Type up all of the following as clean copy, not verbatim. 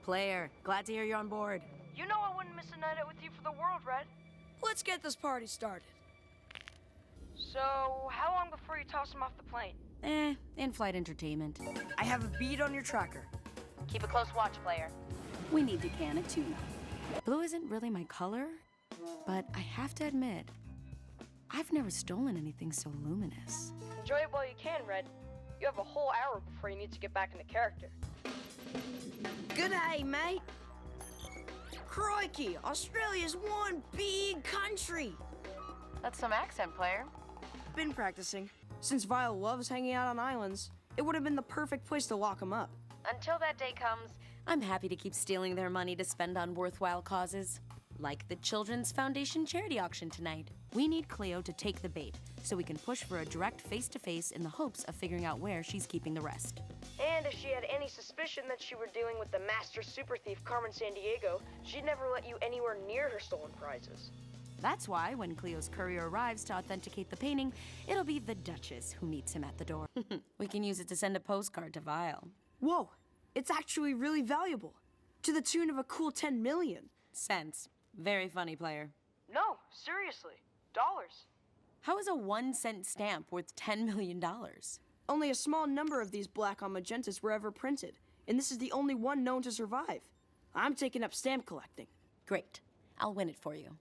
Player, glad to hear you're on board. You know I wouldn't miss a night out with you for the world, Red. Let's get this party started. So, how long before you toss him off the plane? In-flight entertainment. I have a bead on your tracker. Keep a close watch, player. We need to can a tuna. Blue isn't really my color, but I have to admit, I've never stolen anything so luminous. Enjoy it while you can, Red. You have a whole hour before you need to get back into character. Good day, mate. Crikey, Australia's one big country. That's some accent, player. Been practicing. Since Vile loves hanging out on islands, it would have been the perfect place to lock him up. Until that day comes, I'm happy to keep stealing their money to spend on worthwhile causes, like the Children's Foundation charity auction tonight. We need Cleo to take the bait, so we can push for a direct face-to-face in the hopes of figuring out where she's keeping the rest. and if she had any suspicion that you were dealing with the master super thief Carmen Sandiego, she'd never let you anywhere near her stolen prizes. That's why, when Cleo's courier arrives to authenticate the painting, it'll be the Duchess who meets him at the door. We can use it to send a postcard to Vile. Whoa, it's actually really valuable. To the tune of a cool 10 million. Cents. Very funny, player. No, seriously. Dollars. How is a 1-cent stamp worth $10 million? Only a small number of these black on magentas were ever printed, and this is the only one known to survive. I'm taking up stamp collecting. Great. I'll win it for you.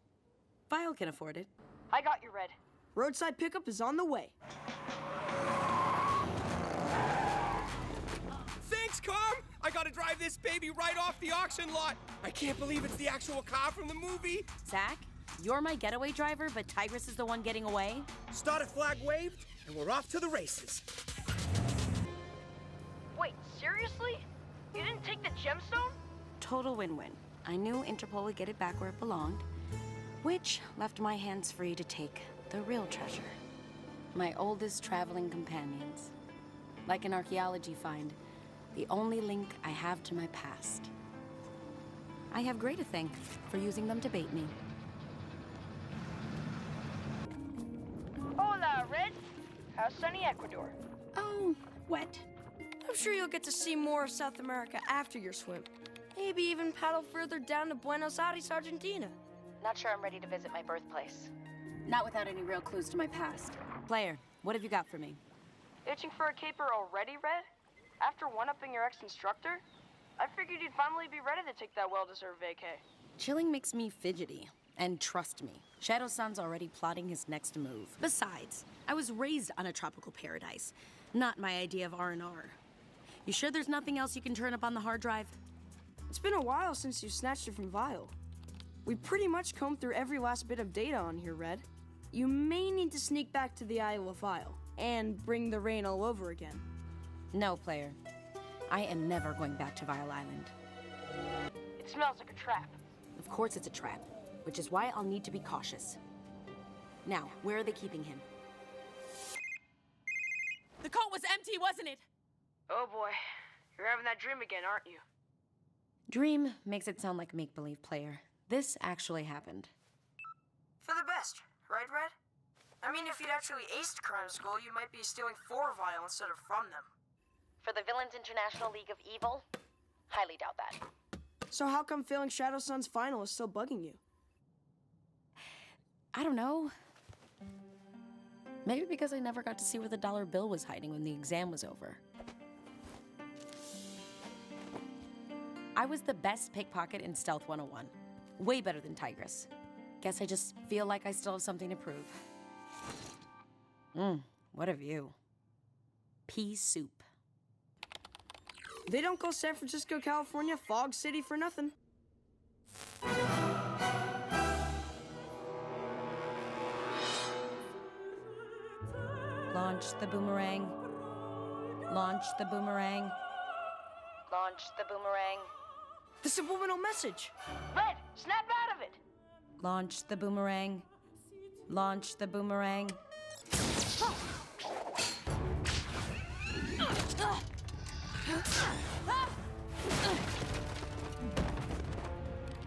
Vile can afford it. I got you, Red. Roadside pickup is on the way. Thanks, Carm! I gotta drive this baby right off the auction lot. I can't believe it's the actual car from the movie. Zach, you're my getaway driver, but Tigress is the one getting away? Starter flag waved, and we're off to the races. Wait, seriously? You didn't take the gemstone? Total win-win. I knew Interpol would get it back where it belonged, which left my hands free to take the real treasure. My oldest traveling companions. Like an archaeology find, the only link I have to my past. I have Gray to thank for using them to bait me. Hola, Red. How's sunny Ecuador? Oh, wet. I'm sure you'll get to see more of South America after your swim. Maybe even paddle further down to Buenos Aires, Argentina. Not sure I'm ready to visit my birthplace. Not without any real clues to my past. Player, what have you got for me? Itching for a caper already, Red? After one-upping your ex-instructor? I figured you'd finally be ready to take that well-deserved vacay. Chilling makes me fidgety. And trust me, Shadow-san's already plotting his next move. Besides, I was raised on a tropical paradise. Not my idea of R&R. You sure there's nothing else you can turn up on the hard drive? It's been a while since you snatched it from Vile. We pretty much combed through every last bit of data on here, Red. You may need to sneak back to the Isle of Vile and bring the rain all over again. No, player. I am never going back to Vile Island. It smells like a trap. Of course it's a trap, which is why I'll need to be cautious. Now, where are they keeping him? The coat was empty, wasn't it? Oh boy, you're having that dream again, aren't you? Dream makes it sound like make-believe, player. This actually happened. For the best, right, Red? I mean, if you'd actually aced crime school, you might be stealing for Vile instead of from them. For the Villains International League of Evil? Highly doubt that. So how come failing Shadow-san's final is still bugging you? I don't know. Maybe because I never got to see where the dollar bill was hiding when the exam was over. I was the best pickpocket in Stealth 101. Way better than Tigress. Guess I just feel like I still have something to prove. What a view. Pea soup. They don't call San Francisco, California Fog City for nothing. Launch the boomerang. Launch the boomerang. Launch the boomerang. The subliminal message! Red, snap out of it! Launch the boomerang. Launch the boomerang.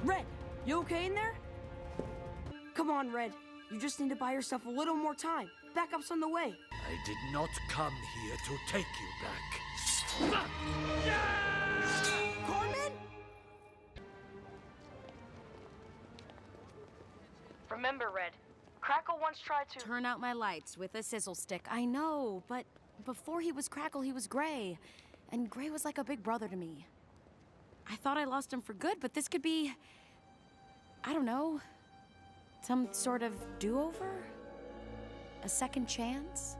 Red, you okay in there? Come on, Red. You just need to buy yourself a little more time. Backup's on the way. I did not come here to take you back. Carmen! Remember, Red, Crackle once tried to... Turn out my lights with a sizzle stick. I know, but before he was Crackle, he was Gray. And Gray was like a big brother to me. I thought I lost him for good, but this could be... I don't know. Some sort of do-over? A second chance?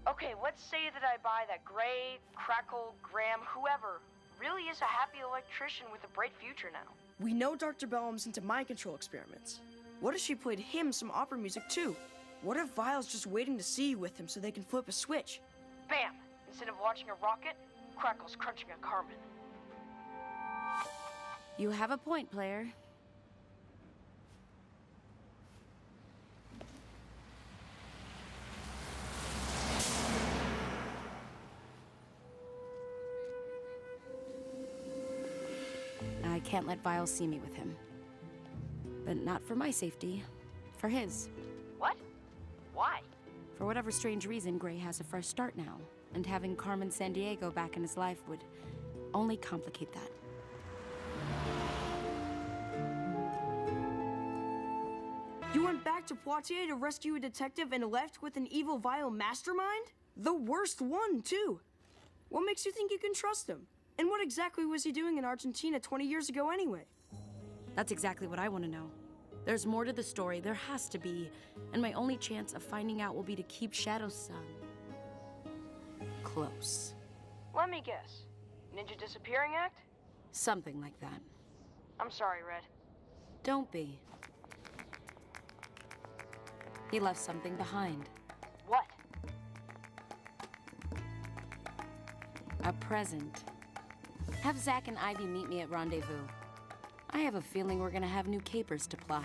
Okay, let's say that I buy that Gray, Crackle, Graham, whoever, really is a happy electrician with a bright future now. We know Dr. Bellum's into mind control experiments. What if she played him some opera music too? What if Vile's just waiting to see you with him so they can flip a switch? Bam! Instead of launching a rocket, Crackle's crunching a Carmen. You have a point, player. I can't let Vile see me with him. But not for my safety, for his. What? Why? For whatever strange reason, Gray has a fresh start now, and having Carmen Sandiego back in his life would only complicate that. You went back to Poitiers to rescue a detective and left with an evil Vile mastermind? The worst one, too. What makes you think you can trust him? And what exactly was he doing in Argentina 20 years ago anyway? That's exactly what I want to know. There's more to the story, there has to be, and my only chance of finding out will be to keep Shadow's son close. Let me guess. Ninja Disappearing Act? Something like that. I'm sorry, Red. Don't be. He left something behind. What? A present. Have Zack and Ivy meet me at Rendezvous. I have a feeling we're gonna have new capers to plot.